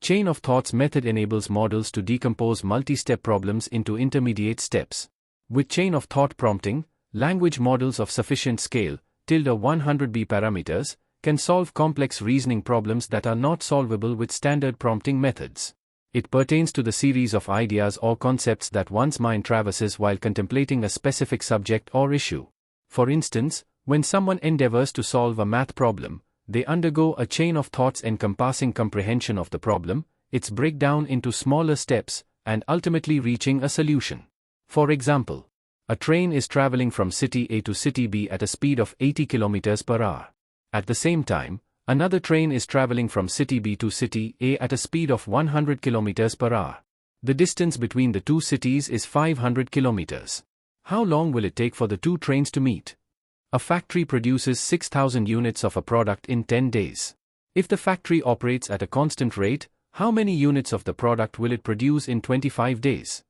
Chain of thoughts method enables models to decompose multi-step problems into intermediate steps. With chain of thought prompting, language models of sufficient scale, 100B parameters, can solve complex reasoning problems that are not solvable with standard prompting methods. It pertains to the series of ideas or concepts that one's mind traverses while contemplating a specific subject or issue. For instance, when someone endeavors to solve a math problem, they undergo a chain of thoughts encompassing comprehension of the problem, its breakdown into smaller steps, and ultimately reaching a solution. For example, a train is traveling from city A to city B at a speed of 80 km per hour. At the same time, another train is traveling from city B to city A at a speed of 100 km per hour. The distance between the two cities is 500 km. How long will it take for the two trains to meet? A factory produces 6,000 units of a product in 10 days. If the factory operates at a constant rate, how many units of the product will it produce in 25 days?